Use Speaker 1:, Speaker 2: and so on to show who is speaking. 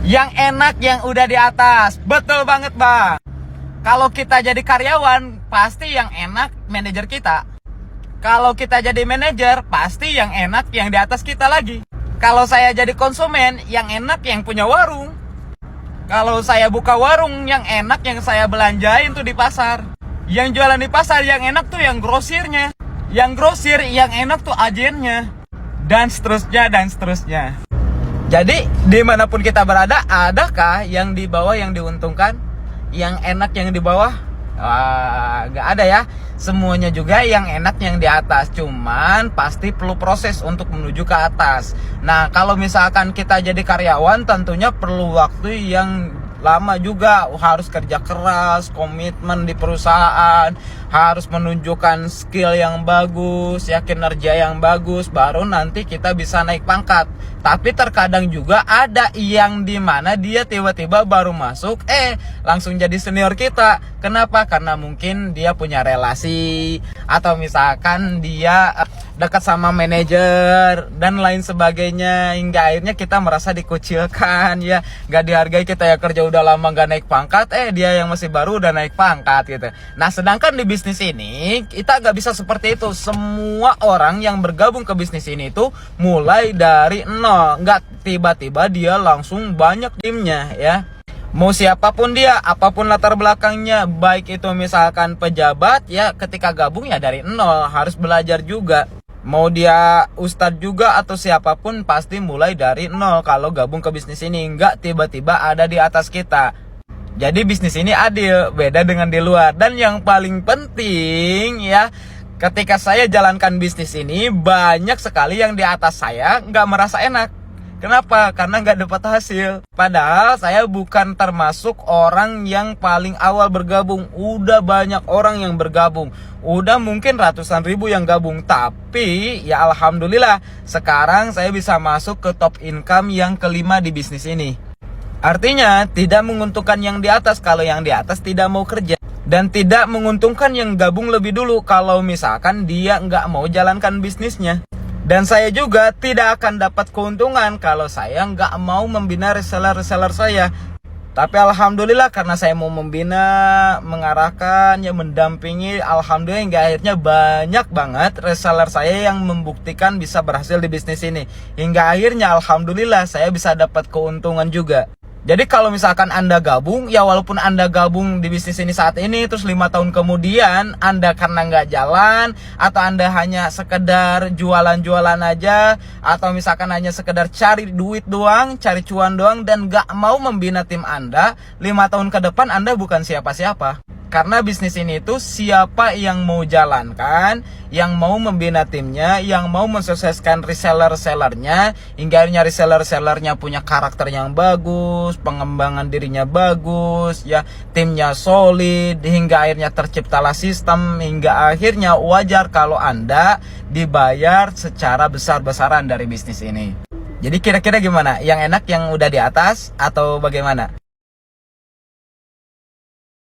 Speaker 1: Yang enak yang udah di atas. Betul banget, Bang. Kalau kita jadi karyawan, pasti yang enak manajer kita. Kalau kita jadi manajer, pasti yang enak yang di atas kita lagi. Kalau saya jadi konsumen, yang enak yang punya warung. Kalau saya buka warung, yang enak yang saya belanjain tuh di pasar. Yang jualan di pasar, yang enak tuh yang grosirnya. Yang grosir, yang enak tuh agennya. Dan seterusnya, dan seterusnya. Jadi, dimanapun kita berada, adakah yang di bawah yang diuntungkan? Yang enak yang di bawah? Gak ada ya. Semuanya juga yang enak yang di atas. Cuman pasti perlu proses untuk menuju ke atas. Nah, kalau misalkan kita jadi karyawan, tentunya perlu waktu yang lama juga. Harus kerja keras, komitmen di perusahaan, harus menunjukkan skill yang bagus, ya, kinerja yang bagus, baru nanti kita bisa naik pangkat. Tapi terkadang juga ada yang dimana dia tiba-tiba baru masuk, langsung jadi senior kita. Kenapa? Karena mungkin dia punya relasi, atau misalkan dia dekat sama manajer dan lain sebagainya, hingga akhirnya kita merasa dikucilkan, ya, gak dihargai. Kita ya kerja udah lama gak naik pangkat, dia yang masih baru udah naik pangkat gitu. Nah, sedangkan di bisnis ini kita gak bisa seperti itu. Semua orang yang bergabung ke bisnis ini itu mulai dari nol, gak tiba-tiba dia langsung banyak timnya, ya. Mau siapapun dia, apapun latar belakangnya, baik itu misalkan pejabat, ya, ketika gabung ya dari nol, harus belajar juga. Mau dia ustadz juga atau siapapun, pasti mulai dari nol kalau gabung ke bisnis ini. Nggak tiba-tiba ada di atas kita. Jadi bisnis ini adil, beda dengan di luar. Dan yang paling penting, ya, ketika saya jalankan bisnis ini, banyak sekali yang di atas saya nggak merasa enak. Kenapa? Karena nggak dapat hasil. Padahal saya bukan termasuk orang yang paling awal bergabung. Udah banyak orang yang bergabung. Udah mungkin ratusan ribu yang gabung. Tapi ya alhamdulillah, sekarang saya bisa masuk ke top income yang kelima di bisnis ini. Artinya tidak menguntungkan yang di atas kalau yang di atas tidak mau kerja. Dan tidak menguntungkan yang gabung lebih dulu kalau misalkan dia nggak mau jalankan bisnisnya. Dan saya juga tidak akan dapat keuntungan kalau saya nggak mau membina reseller-reseller saya. Tapi alhamdulillah karena saya mau membina, mengarahkan, ya, mendampingi, alhamdulillah hingga akhirnya banyak banget reseller saya yang membuktikan bisa berhasil di bisnis ini. Hingga akhirnya alhamdulillah saya bisa dapat keuntungan juga. Jadi kalau misalkan Anda gabung, ya walaupun Anda gabung di bisnis ini saat ini, terus 5 tahun kemudian Anda karena nggak jalan, atau Anda hanya sekedar jualan-jualan aja, atau misalkan hanya sekedar cari duit doang, cari cuan doang, dan nggak mau membina tim Anda, 5 tahun ke depan Anda bukan siapa-siapa. Karena bisnis ini tuh siapa yang mau jalankan, yang mau membina timnya, yang mau mensukseskan reseller-sellernya, hingga akhirnya reseller-sellernya punya karakter yang bagus, pengembangan dirinya bagus, ya, timnya solid, hingga akhirnya terciptalah sistem, hingga akhirnya wajar kalau Anda dibayar secara besar-besaran dari bisnis ini. Jadi kira-kira gimana? Yang enak yang udah di atas atau bagaimana?